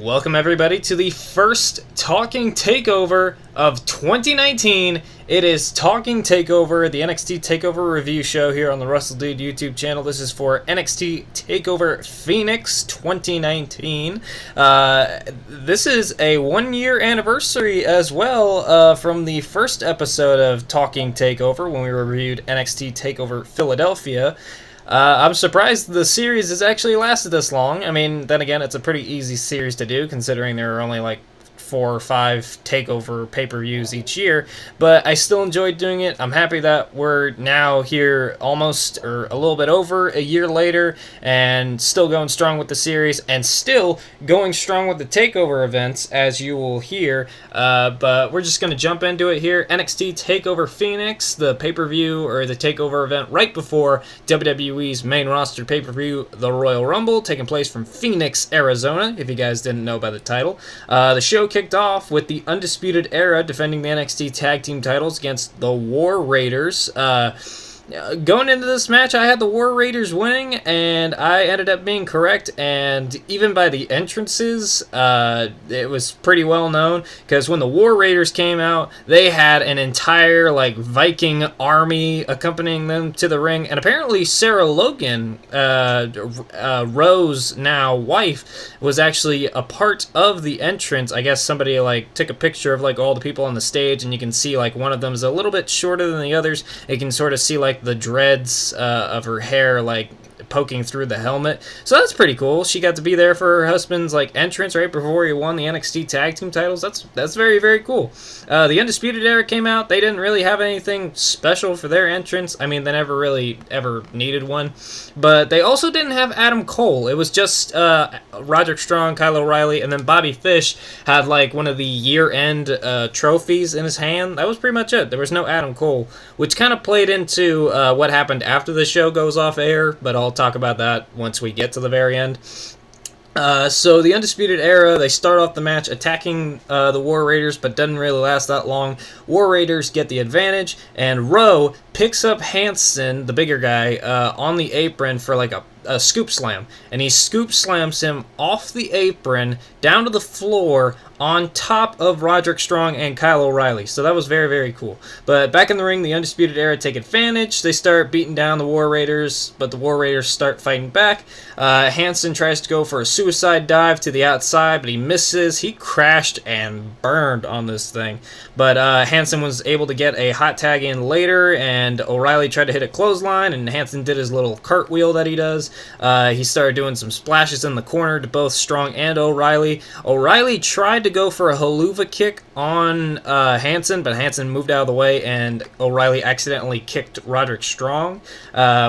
Welcome everybody to the first Talking Takeover of 2019. It is Talking Takeover, the NXT Takeover review show here on the WRESTLEDUDE YouTube channel. This is for NXT Takeover Phoenix 2019. This is a 1-year anniversary as well from the first episode of Talking Takeover when we reviewed NXT Takeover Philadelphia. I'm surprised the series has actually lasted this long. I mean, then again, it's a pretty easy series to do considering there are only like 4 or 5 takeover pay-per-views each year, but I still enjoyed doing it. I'm happy that we're now here almost or a little bit over a year later and still going strong with the series and still going strong with the takeover events, as you will hear. But we're just going to jump into it here. NXT Takeover Phoenix, the pay-per-view or the takeover event right before WWE's main roster pay-per-view, the Royal Rumble, taking place from Phoenix, Arizona, if you guys didn't know by the title. The show kicked off with the Undisputed Era defending the NXT Tag Team titles against the War Raiders. Going into this match, I had the War Raiders winning, and I ended up being correct, and even by the entrances, it was pretty well known, because when the War Raiders came out, they had an entire, like, Viking army accompanying them to the ring, and apparently Sarah Logan, Rose's now wife, was actually a part of the entrance. I guess somebody, like, took a picture of, like, all the people on the stage, and you can see, like, one of them is a little bit shorter than the others. You can sort of see, like, the dreads of her hair, like, poking through the helmet. So that's pretty cool. She got to be there for her husband's, like, entrance right before he won the NXT Tag Team titles. That's very, very cool. The Undisputed Era came out. They didn't really have anything special for their entrance. I mean, they never really ever needed one. But they also didn't have Adam Cole. It was just Roderick Strong, Kyle O'Reilly, and then Bobby Fish had, like, one of the year-end trophies in his hand. That was pretty much it. There was no Adam Cole, which kind of played into what happened after the show goes off air, but I'll talk about that once we get to the very end. So the Undisputed Era, they start off the match attacking the War Raiders, but doesn't really last that long. War Raiders get the advantage, and Rowe picks up Hanson, the bigger guy, on the apron for like a scoop slam, and he scoop slams him off the apron down to the floor on top of Roderick Strong and Kyle O'Reilly. So that was very, very cool. But back in the ring, the Undisputed Era take advantage. They start beating down the War Raiders, but the War Raiders start fighting back. Hanson tries to go for a suicide dive to the outside, but he misses. He crashed and burned on this thing. But Hanson was able to get a hot tag in later, and O'Reilly tried to hit a clothesline, and Hanson did his little cartwheel that he does. He started doing some splashes in the corner to both Strong and O'Reilly. O'Reilly tried to go for a haluva kick on Hanson, but Hanson moved out of the way, and O'Reilly accidentally kicked Roderick Strong,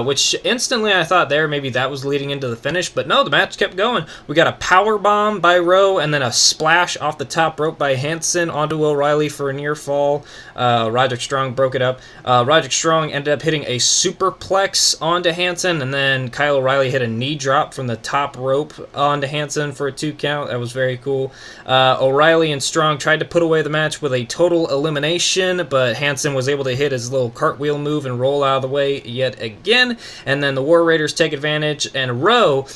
which instantly I thought there maybe that was leading into the finish, but no, the match kept going. We got a power bomb by Rowe, and then a splash off the top rope by Hanson onto O'Reilly for a near fall. Roderick Strong broke it up. Roderick Strong ended up hitting a superplex onto Hanson, and then Kyle O'Reilly hit a knee drop from the top rope onto Hanson for a 2 count. That was very cool. O'Reilly and Strong tried to put away the match with a total elimination, but Hanson was able to hit his little cartwheel move and roll out of the way yet again, and then the War Raiders take advantage, and Rowe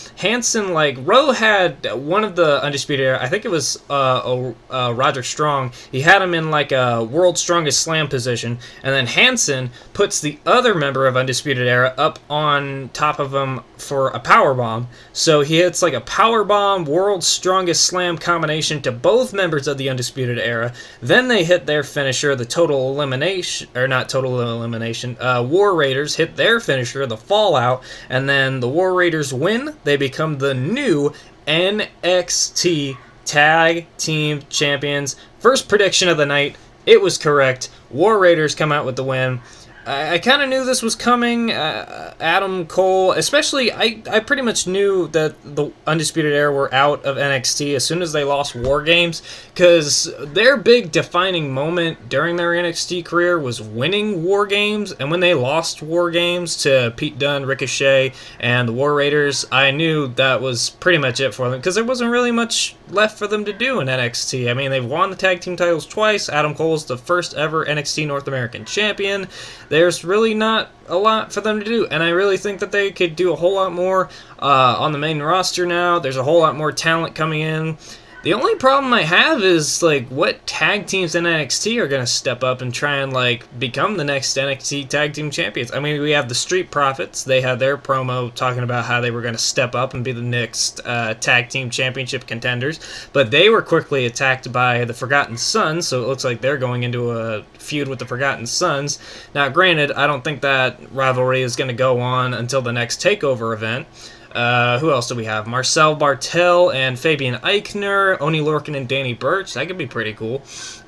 had one of the Undisputed Era, I think it was Roderick Strong, he had him in like a World's Strongest Slam position, and then Hanson puts the other member of Undisputed Era up on top of him for a powerbomb. So he hits like a powerbomb, World's Strongest Slam combination to both members of the Undisputed Era. Then they hit their finisher, the total elimination, or not total elimination, War Raiders hit their finisher, the Fallout, and then the War Raiders win. They become the new NXT Tag Team Champions. First prediction of the night, it was correct. War Raiders come out with the win. I kind of knew this was coming. Adam Cole, especially, I pretty much knew that the Undisputed Era were out of NXT as soon as they lost War Games, because their big defining moment during their NXT career was winning War Games, and when they lost War Games to Pete Dunne, Ricochet, and the War Raiders, I knew that was pretty much it for them, because there wasn't really much left for them to do in NXT. I mean, they've won the tag team titles twice. Adam Cole's the first ever NXT North American champion. There's really not a lot for them to do, and I really think that they could do a whole lot more on the main roster now. There's a whole lot more talent coming in. The The only problem I have is, like, what tag teams in NXT are going to step up and try and, like, become the next NXT Tag Team Champions. I mean, we have the Street Profits. They had their promo talking about how they were going to step up and be the next Tag Team Championship contenders, but they were quickly attacked by the Forgotten Sons, so it looks like they're going into a feud with the Forgotten Sons. Now, granted, I don't think that rivalry is going to go on until the next TakeOver event. Who else do we have? Marcel Bartel and Fabian Eichner, Oni Lorcan and Danny Burch. That could be pretty cool.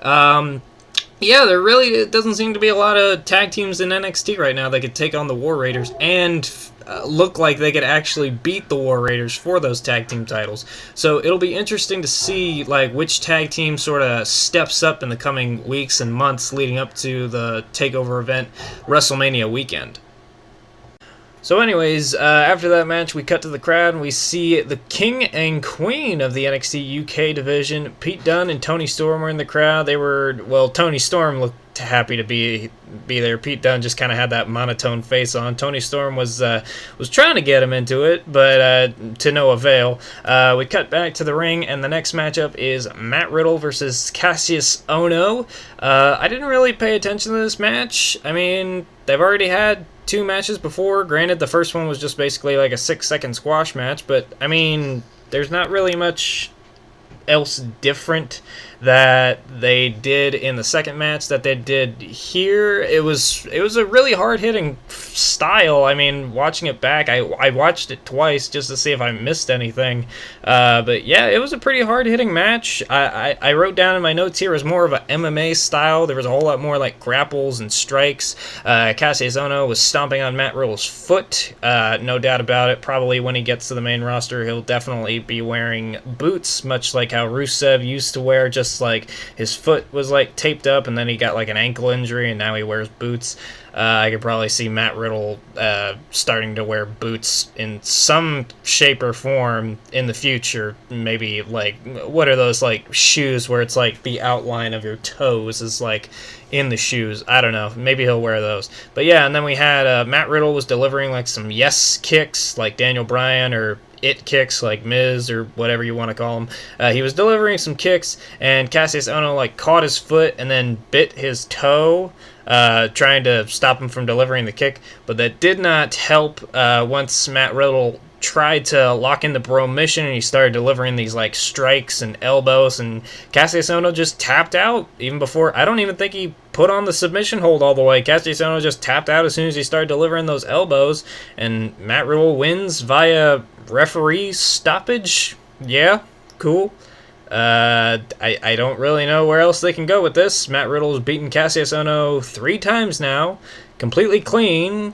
Yeah, there really doesn't seem to be a lot of tag teams in NXT right now that could take on the War Raiders and look like they could actually beat the War Raiders for those tag team titles. So it'll be interesting to see like which tag team sort of steps up in the coming weeks and months leading up to the TakeOver event WrestleMania weekend. So anyways, after that match, we cut to the crowd, and we see the king and queen of the NXT UK division, Pete Dunne and Toni Storm, were in the crowd. They were, well, Toni Storm looked happy to be there. Pete Dunne just kind of had that monotone face on. Toni Storm was trying to get him into it, but to no avail. We cut back to the ring, and the next matchup is Matt Riddle versus Cassius Ohno. I didn't really pay attention to this match. I mean, they've already had 2 matches before. Granted, the first one was just basically like a 6-second squash match, but I mean, there's not really much else different that they did in the second match that they did here. It was a really hard-hitting style. I mean, watching it back, I watched it twice just to see if I missed anything. But yeah, it was a pretty hard-hitting match. I wrote down in my notes here it was more of a MMA style. There was a whole lot more like grapples and strikes. Cassius Ohno was stomping on Matt Riddle's foot. No doubt about it. Probably when he gets to the main roster, he'll definitely be wearing boots, much like how Rusev used to wear, just like his foot was like taped up and then he got like an ankle injury and now he wears boots. I could probably see Matt Riddle starting to wear boots in some shape or form in the future. Maybe like, what are those like shoes where it's like the outline of your toes is like in the shoes? I don't know. Maybe he'll wear those. But yeah, and then we had Matt Riddle was delivering like some yes kicks like Daniel Bryan, or it kicks like Miz, or whatever you want to call him. He was delivering some kicks, and Cassius Ohno like caught his foot and then bit his toe, trying to stop him from delivering the kick, but that did not help. Once Matt Riddle tried to lock in the bro mission and he started delivering these like strikes and elbows, and Cassius Ohno just tapped out even before. I don't even think he put on the submission hold all the way. Cassius Ohno just tapped out as soon as he started delivering those elbows, and Matt Riddle wins via referee stoppage. Yeah, cool. I don't really know where else they can go with this. Matt Riddle's beaten Cassius Ohno 3 times now, completely clean.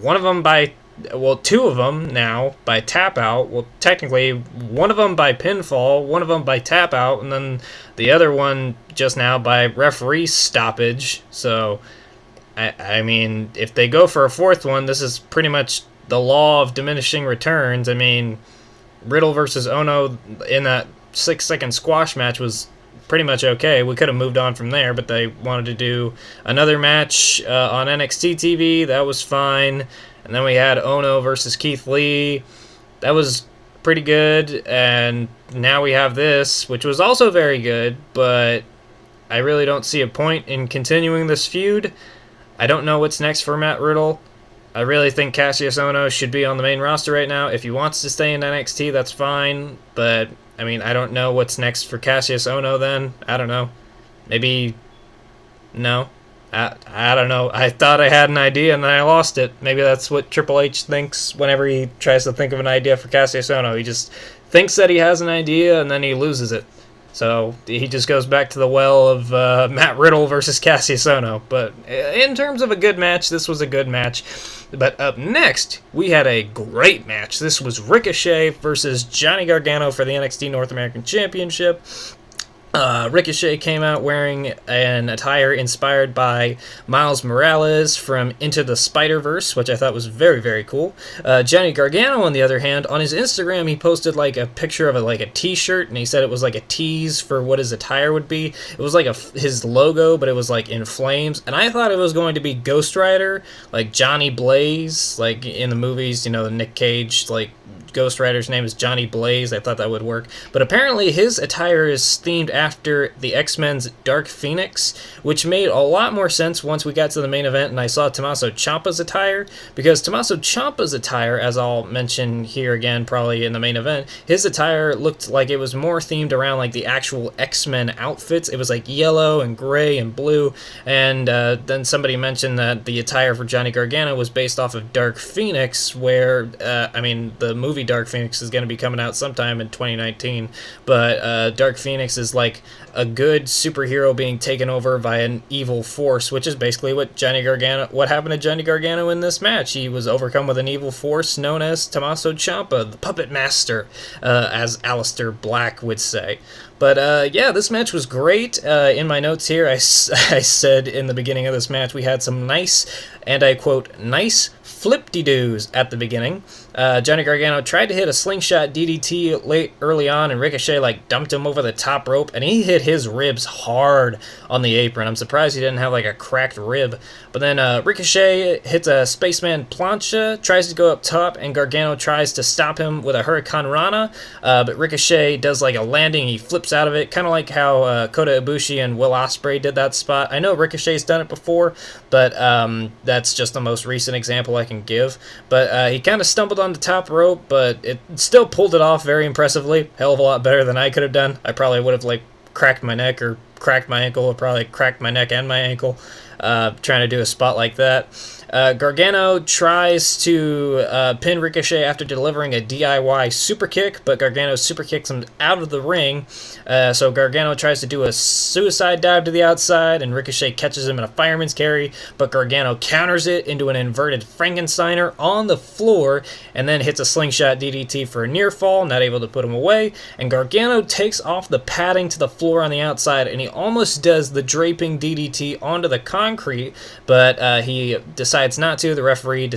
One of them by, well, 2 of them now by tap out. Well, technically, one of them by pinfall, one of them by tap out, and then the other one just now by referee stoppage. So, I mean, if they go for a 4th one, this is pretty much the law of diminishing returns. I mean, Riddle versus Ohno in that 6-second squash match was pretty much okay. We could have moved on from there, but they wanted to do another match on NXT TV. That was fine. And then we had Ohno versus Keith Lee. That was pretty good. And now we have this, which was also very good, but I really don't see a point in continuing this feud. I don't know what's next for Matt Riddle. I really think Cassius Ohno should be on the main roster right now. If he wants to stay in NXT, that's fine. But, I mean, I don't know what's next for Cassius Ohno then. I don't know. Maybe, no. I don't know. I thought I had an idea and then I lost it. Maybe that's what Triple H thinks whenever he tries to think of an idea for Cassius Ohno. He just thinks that he has an idea and then he loses it. So he just goes back to the well of Matt Riddle versus Cassius Ohno. But in terms of a good match, this was a good match. But up next, we had a great match. This was Ricochet versus Johnny Gargano for the NXT North American Championship. Ricochet came out wearing an attire inspired by Miles Morales from Into the Spider-Verse, which I thought was very, very cool. Johnny Gargano, on the other hand, on his Instagram, he posted like a picture of a t-shirt, and he said it was like a tease for what his attire would be. It was like his logo, but it was like in flames, and I thought it was going to be Ghost Rider, like Johnny Blaze, like in the movies, the Nick Cage, like Ghost Rider's name is Johnny Blaze. I thought that would work. But apparently his attire is themed after the X-Men's Dark Phoenix, which made a lot more sense once we got to the main event and I saw Tommaso Ciampa's attire, because Tommaso Ciampa's attire, as I'll mention here again probably in the main event, his attire looked like it was more themed around like the actual X-Men outfits. It was like yellow and gray and blue, and then somebody mentioned that the attire for Johnny Gargano was based off of Dark Phoenix, where, the movie Dark Phoenix is going to be coming out sometime in 2019, but Dark Phoenix is like a good superhero being taken over by an evil force, which is basically what happened to Johnny Gargano in this match. He was overcome with an evil force known as Tommaso Ciampa, the Puppet Master, as Aliester Black would say. But this match was great. In my notes here, I said in the beginning of this match we had some nice, and I quote, nice flip-de-doos at the beginning. Johnny Gargano tried to hit a slingshot DDT early on, and Ricochet dumped him over the top rope, and he hit his ribs hard on the apron. I'm surprised he didn't have a cracked rib. But then Ricochet hits a Spaceman Plancha, tries to go up top, and Gargano tries to stop him with a Hurricane Rana, but Ricochet does a landing. He flips out of it, kind of like how Kota Ibushi and Will Ospreay did that spot. I know Ricochet's done it before, but that's just the most recent example I can give. But he kind of stumbled on the top rope, but it still pulled it off very impressively. Hell of a lot better than I could have done. I probably would have cracked my neck or cracked my ankle, or probably cracked my neck and my ankle trying to do a spot like that. Gargano tries to pin Ricochet after delivering a DIY super kick, but Gargano super kicks him out of the ring. So Gargano tries to do a suicide dive to the outside, and Ricochet catches him in a fireman's carry, but Gargano counters it into an inverted Frankensteiner on the floor, and then hits a slingshot DDT for a near fall, not able to put him away, and Gargano takes off the padding to the floor on the outside, and he almost does the draping DDT onto the concrete, but he decides not to. The referee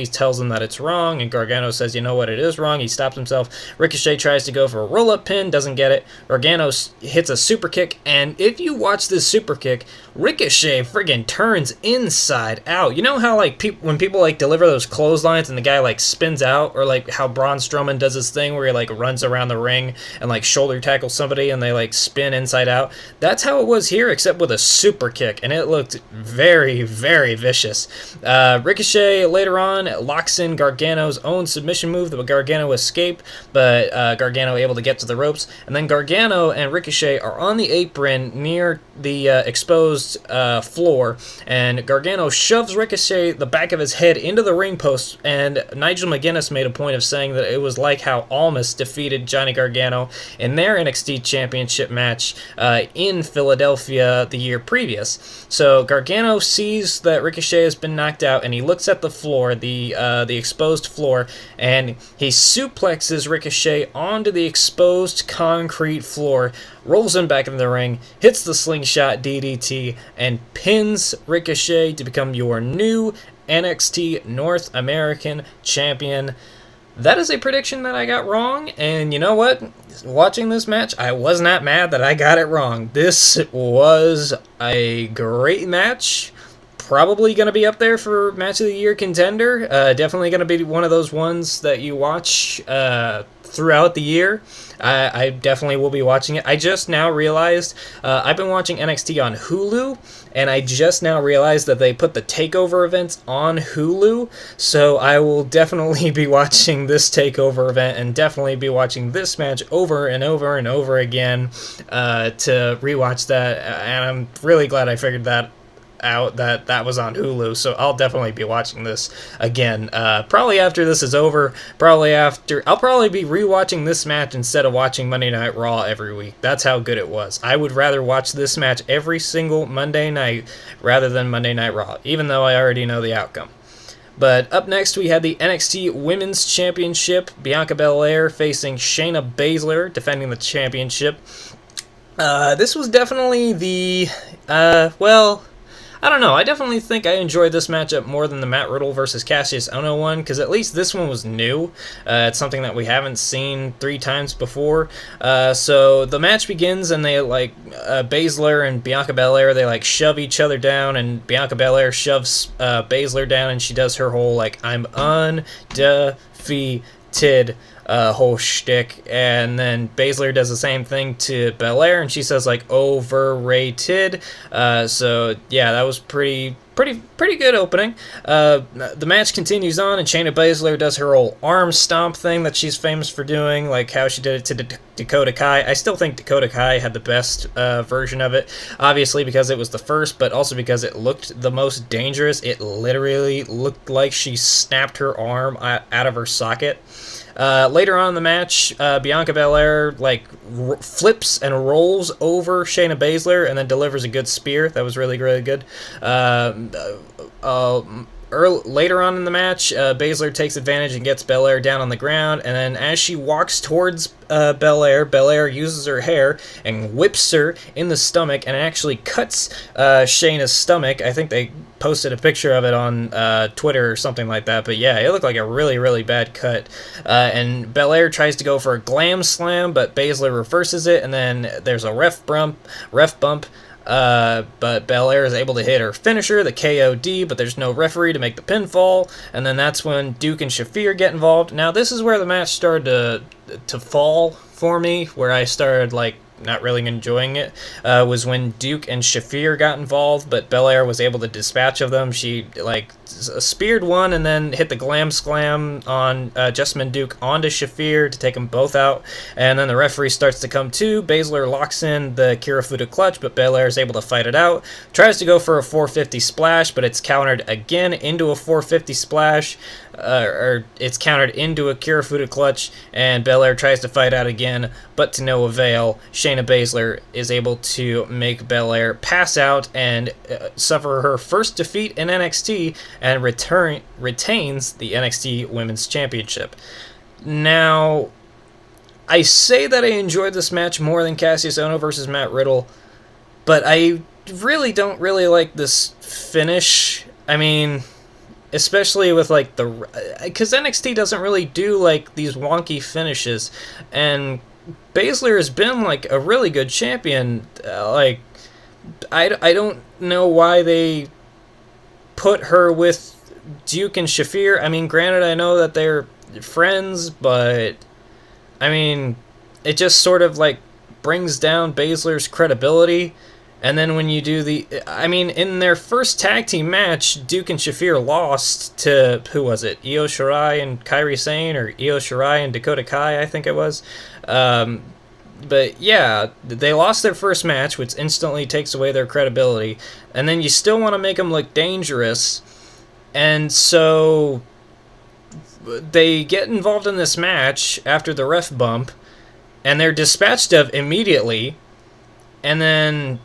tells him that it's wrong, and Gargano says, you know what, it is wrong. He stops himself. Ricochet tries to go for a roll-up pin, doesn't get it. Gargano hits a super kick, and if you watch this super kick, Ricochet friggin' turns inside out. You know how when people deliver those clotheslines and the guy spins out, or how Braun Strowman does his thing where he runs around the ring and shoulder tackles somebody and they spin inside out? That's how it was here, except with a super kick, and it looked very, very vicious. Ricochet later on locks in Gargano's own submission move, that Gargano escaped, but Gargano able to get to the ropes, and then Gargano and Ricochet are on the apron near the exposed floor, and Gargano shoves Ricochet the back of his head into the ring post, and Nigel McGuinness made a point of saying that it was like how Almas defeated Johnny Gargano in their NXT Championship match in Philadelphia the year previous. So Gargano sees that Ricochet has been knocked out, and he looks at the floor, the exposed floor, and he suplexes Ricochet onto the exposed concrete floor, rolls him back into the ring, hits the slingshot DDT, and pins Ricochet to become your new NXT North American Champion. That is a prediction that I got wrong, and you know what? Watching this match, I was not mad that I got it wrong. This was a great match. Probably going to be up there for Match of the Year contender. Definitely going to be one of those ones that you watch throughout the year. I definitely will be watching it. I just now realized I've been watching NXT on Hulu, and I just now realized that they put the Takeover events on Hulu, so I will definitely be watching this Takeover event and definitely be watching this match over and over and over again to rewatch that, and I'm really glad I figured that out, that was on Hulu, so I'll definitely be watching this again. Probably after this is over, I'll probably be rewatching this match instead of watching Monday Night Raw every week. That's how good it was. I would rather watch this match every single Monday night rather than Monday Night Raw, even though I already know the outcome. But up next, we had the NXT Women's Championship. Bianca Belair facing Shayna Baszler, defending the championship. This was definitely the, I don't know. I definitely think I enjoyed this matchup more than the Matt Riddle versus Cassius Ohno one, because at least this one was new. It's something that we haven't seen 3 times before. So the match begins, and they, Baszler and Bianca Belair, they, shove each other down, and Bianca Belair shoves Baszler down, and she does her whole, I'm undefeated whole shtick, and then Baszler does the same thing to Belair, and she says overrated. So yeah, that was pretty good opening. The match continues on, and Shayna Baszler does her old arm stomp thing that she's famous for doing, like how she did it to Dakota Kai. I still think Dakota Kai had the best version of it, obviously because it was the first, but also because it looked the most dangerous. It literally looked like she snapped her arm out of her socket. Later on in the match, Bianca Belair flips and rolls over Shayna Baszler and then delivers a good spear. That was really, really good. Later on in the match, Baszler takes advantage and gets Belair down on the ground, and then as she walks towards Belair uses her hair and whips her in the stomach and actually cuts Shayna's stomach. I think they posted a picture of it on Twitter or something like that, but yeah, it looked like a really, really bad cut. And Belair tries to go for a glam slam, but Baszler reverses it, and then there's a ref bump. But Belair is able to hit her finisher, the KOD, but there's no referee to make the pinfall, and then that's when Duke and Shafir get involved. Now, this is where the match started to fall for me, where I started, not really enjoying it, was when Duke and Shafir got involved, but Belair was able to dispatch of them. She, speared one and then hit the glam slam on Jessamine Duke onto Shafir to take them both out, and then the referee starts to come to. Baszler locks in the Kirifuda clutch, but Belair is able to fight it out. Tries to go for a 450 splash, but it's countered again into a 450 splash, or it's countered into a Kirifuda clutch, and Belair tries to fight out again, but to no avail. Shayna Baszler is able to make Belair pass out and suffer her first defeat in NXT, and retains the NXT Women's Championship. Now, I say that I enjoyed this match more than Cassius Ohno versus Matt Riddle, but I really don't really like this finish. I mean, especially with because NXT doesn't really do these wonky finishes, and Baszler has been a really good champion. I don't know why they put her with Duke and Shafir. I mean, granted, I know that they're friends, but I mean, it just sort of brings down Baszler's credibility. And then when you do in their first tag team match, Duke and Shafir lost to, who was it? Io Shirai and Kairi Sane, or Io Shirai and Dakota Kai, I think it was. But yeah, they lost their first match, which instantly takes away their credibility. And then you still want to make them look dangerous. And so they get involved in this match after the ref bump, and they're dispatched of immediately. And then,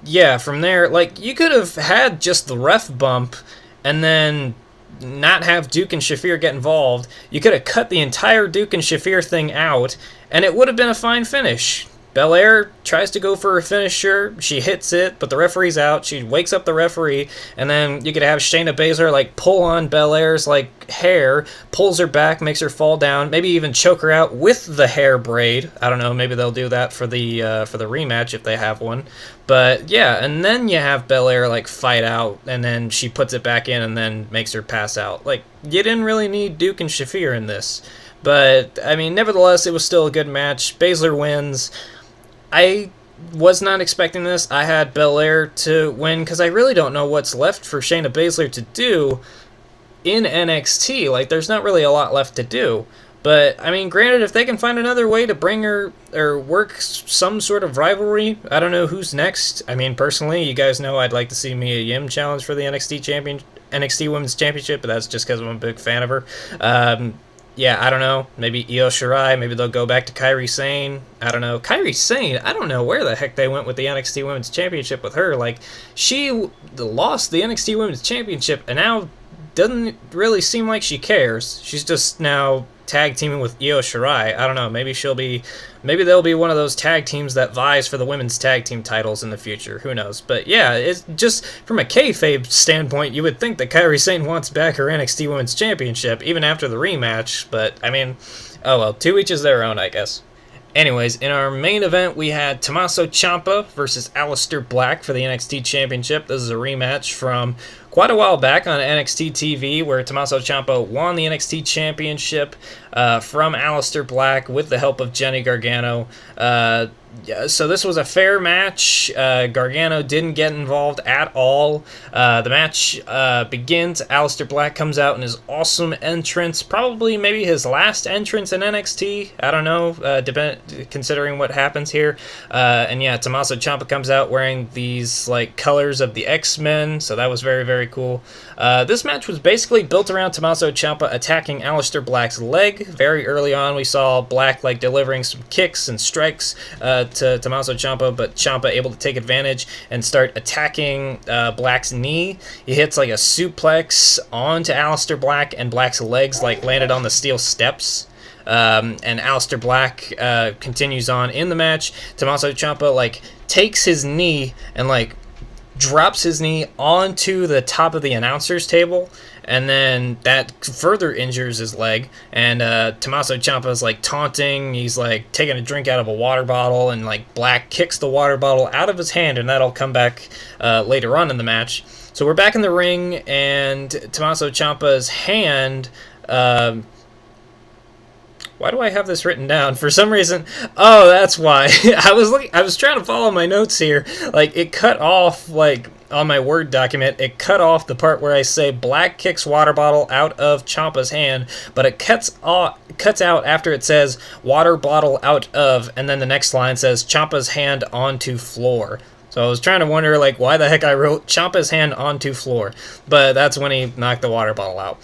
yeah, from there, you could have had just the ref bump and then not have Duke and Shafir get involved. You could have cut the entire Duke and Shafir thing out, and it would have been a fine finish. Belair tries to go for a finisher. She hits it, but the referee's out. She wakes up the referee, and then you could have Shayna Baszler pull on Belair's hair, pulls her back, makes her fall down, maybe even choke her out with the hair braid. I don't know. Maybe they'll do that for the rematch if they have one. But yeah, and then you have Belair fight out, and then she puts it back in, and then makes her pass out. You didn't really need Duke and Shafir in this. But I mean, nevertheless, it was still a good match. Baszler wins. I was not expecting this. I had Belair to win because I really don't know what's left for Shayna Baszler to do in NXT. There's not really a lot left to do. But, I mean, granted, if they can find another way to bring her or work some sort of rivalry, I don't know who's next. I mean, personally, you guys know I'd like to see Mia Yim challenge for the NXT Women's Championship, but that's just because I'm a big fan of her. Yeah, I don't know. Maybe Io Shirai. Maybe they'll go back to Kairi Sane. I don't know. Kairi Sane, I don't know where the heck they went with the NXT Women's Championship with her. She lost the NXT Women's Championship, and now doesn't really seem like she cares. She's just now tag teaming with Io Shirai. I don't know. Maybe they'll be one of those tag teams that vies for the women's tag team titles in the future. Who knows? But yeah, it's just from a kayfabe standpoint, you would think that Kairi Sane wants back her NXT Women's Championship even after the rematch. But I mean, oh well, to each is their own, I guess. Anyways, in our main event, we had Tommaso Ciampa versus Aliester Black for the NXT Championship. This is a rematch from quite a while back on NXT TV, where Tommaso Ciampa won the NXT Championship from Aliester Black with the help of Johnny Gargano. So this was a fair match. Gargano didn't get involved at all. The match begins. Aliester Black comes out in his awesome entrance, probably maybe his last entrance in NXT. I don't know, considering what happens here. And yeah, Tommaso Ciampa comes out wearing these like colors of the X-Men, so that was very, very cool. This match was basically built around Tommaso Ciampa attacking Aliester Black's leg. Very early on, we saw Black like delivering some kicks and strikes to Tommaso Ciampa, but Ciampa able to take advantage and start attacking Black's knee. He hits like a suplex onto Aliester Black, and Black's legs like landed on the steel steps. And Aliester Black continues on in the match. Tommaso Ciampa like takes his knee and like drops his knee onto the top of the announcer's table, and then that further injures his leg. And Tommaso Ciampa is like taunting. He's like taking a drink out of a water bottle, and like Black kicks the water bottle out of his hand, and that'll come back later on in the match. So we're back in the ring, and Tommaso Ciampa's hand. Why do I have this written down? For some reason, oh, that's why. I was trying to follow my notes here. Like, it cut off, like, on my Word document, it cut off the part where I say Black kicks water bottle out of Ciampa's hand, but it cuts out after it says water bottle out of, and then the next line says Ciampa's hand onto floor. So I was trying to wonder, like, why the heck I wrote Ciampa's hand onto floor. But that's when he knocked the water bottle out.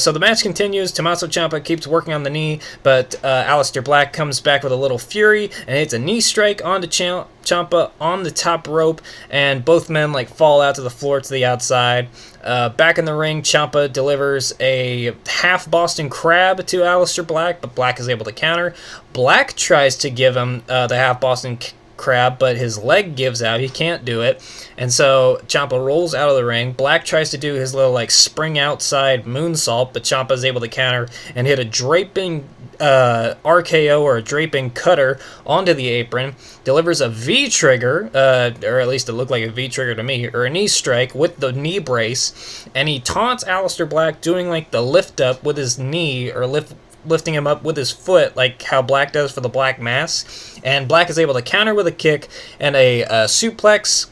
So the match continues. Tommaso Ciampa keeps working on the knee, but Aliester Black comes back with a little fury and hits a knee strike onto Ciampa on the top rope, and both men, like, fall out to the floor to the outside. Back in the ring, Ciampa delivers a half Boston Crab to Aliester Black, but Black is able to counter. Black tries to give him the half Boston Crab, but his leg gives out. He can't do it, and so Ciampa rolls out of the ring. Black tries to do his little like spring outside moonsault, but Ciampa is able to counter and hit a draping RKO, or a draping cutter, onto the apron. Delivers a V-trigger, or at least it looked like a V-trigger to me, or a knee strike with the knee brace, and he taunts Aliester Black doing like the lift up with his knee, or lifting him up with his foot, like how Black does for the Black Mass. And Black is able to counter with a kick and a suplex.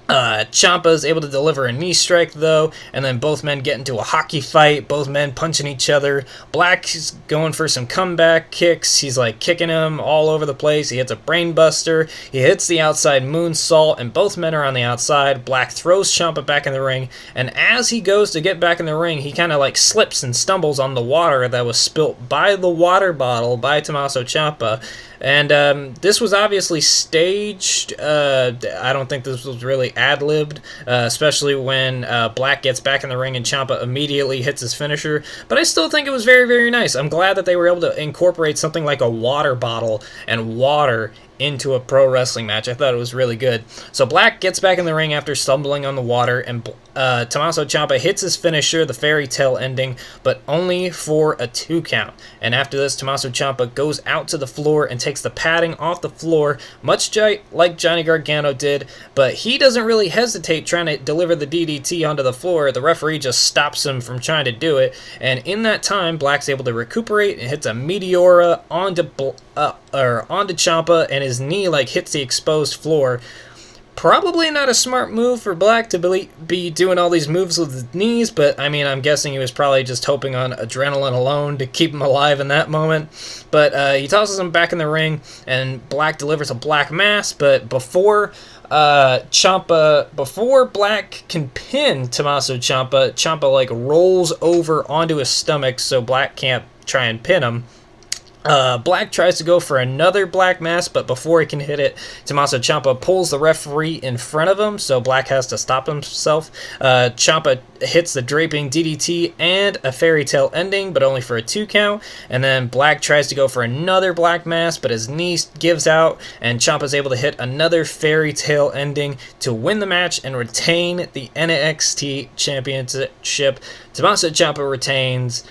Ciampa is able to deliver a knee strike, though, and then both men get into a hockey fight, both men punching each other. Black is going for some comeback kicks. He's like kicking him all over the place. He hits a brain buster. He hits the outside moonsault, and both men are on the outside. Black throws Ciampa back in the ring, and as he goes to get back in the ring, he kind of like slips and stumbles on the water that was spilt by the water bottle by Tommaso Ciampa. And this was obviously staged. I don't think this was really ad-libbed, especially when Black gets back in the ring and Ciampa immediately hits his finisher. But I still think it was very, very nice. I'm glad that they were able to incorporate something like a water bottle and water into a pro wrestling match. I thought it was really good. So Black gets back in the ring after stumbling on the water, and Tommaso Ciampa hits his finisher, the fairy tale ending, but only for a 2 count. And after this, Tommaso Ciampa goes out to the floor and takes the padding off the floor, much like Johnny Gargano did, but he doesn't really hesitate trying to deliver the DDT onto the floor. The referee just stops him from trying to do it, and in that time, Black's able to recuperate and hits a Meteora onto Ciampa, and his knee like hits the exposed floor. Probably not a smart move for Black to be doing all these moves with his knees, but I mean, I'm guessing he was probably just hoping on adrenaline alone to keep him alive in that moment. But he tosses him back in the ring, and Black delivers a Black Mass, but before Black can pin Tommaso Ciampa like rolls over onto his stomach so Black can't try and pin him. Black tries to go for another black mass, but before he can hit it, Tommaso Ciampa pulls the referee in front of him, so Black has to stop himself. Ciampa hits the draping DDT and a fairy tale ending, but only for a 2 count. And then Black tries to go for another black mass, but his knee gives out, and Ciampa's able to hit another fairy tale ending to win the match and retain the NXT Championship. Tommaso Ciampa retains.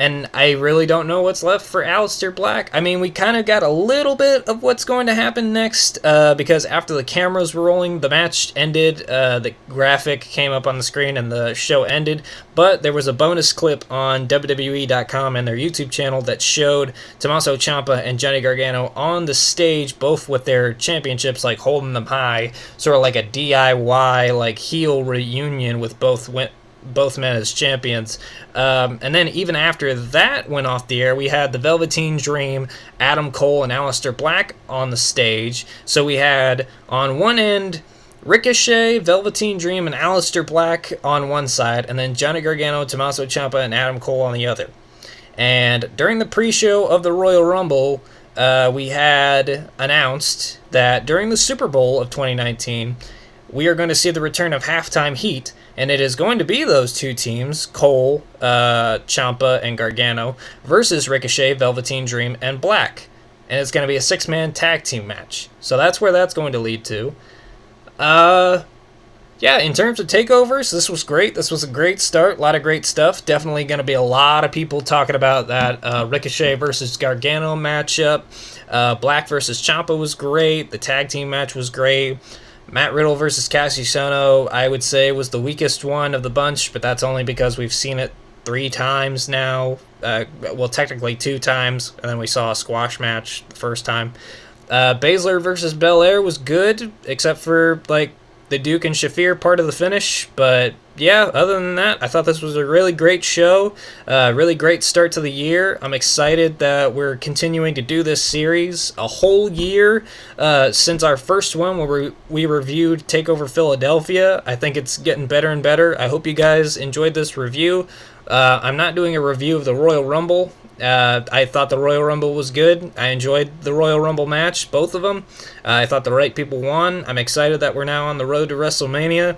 And I really don't know what's left for Aliester Black. I mean, we kind of got a little bit of what's going to happen next, because after the cameras were rolling, the match ended, the graphic came up on the screen, and the show ended. But there was a bonus clip on WWE.com and their YouTube channel that showed Tommaso Ciampa and Johnny Gargano on the stage, both with their championships, like, holding them high, sort of like a DIY, like, heel reunion with both men as champions. And then even after that went off the air, we had the Velveteen Dream, Adam Cole, and Aliester Black on the stage. So we had on one end Ricochet, Velveteen Dream, and Aliester Black on one side, and then Johnny Gargano, Tommaso Ciampa, and Adam Cole on the other. And during the pre-show of the Royal Rumble, we had announced that during the Super Bowl of 2019, we are going to see the return of Halftime Heat, and it is going to be those two teams, Cole, Ciampa, and Gargano, versus Ricochet, Velveteen Dream, and Black. And it's going to be a 6-man tag team match. So that's where that's going to lead to. Yeah, in terms of takeovers, this was great. This was a great start. A lot of great stuff. Definitely going to be a lot of people talking about that Ricochet versus Gargano matchup. Black versus Ciampa was great. The tag team match was great. Matt Riddle versus Cassius Ohno, I would say, was the weakest one of the bunch, but that's only because we've seen it 3 times now. Well, technically 2 times, and then we saw a squash match the first time. Baszler versus Belair was good, except for, like, the Duke and Shafir part of the finish. But, yeah, other than that, I thought this was a really great show. Really great start to the year. I'm excited that we're continuing to do this series a whole year since our first one where we reviewed TakeOver Philadelphia. I think it's getting better and better. I hope you guys enjoyed this review. I'm not doing a review of the Royal Rumble. I thought the Royal Rumble was good. I enjoyed the Royal Rumble match, both of them. I thought the right people won. I'm excited that we're now on the road to WrestleMania.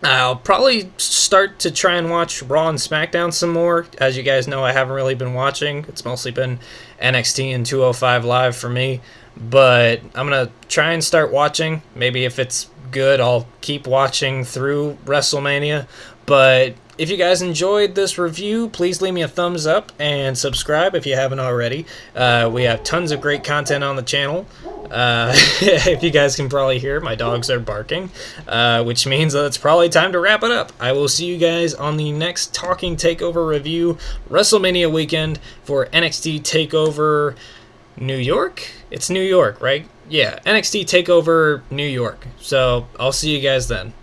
I'll probably start to try and watch Raw and SmackDown some more. As you guys know, I haven't really been watching. It's mostly been NXT and 205 Live for me. But I'm going to try and start watching. Maybe if it's good, I'll keep watching through WrestleMania. But if you guys enjoyed this review, please leave me a thumbs up and subscribe if you haven't already. We have tons of great content on the channel. If you guys can probably hear, my dogs are barking, which means that it's probably time to wrap it up. I will see you guys on the next Talking Takeover review, WrestleMania weekend for NXT Takeover New York? It's New York, right? Yeah, NXT Takeover New York. So I'll see you guys then.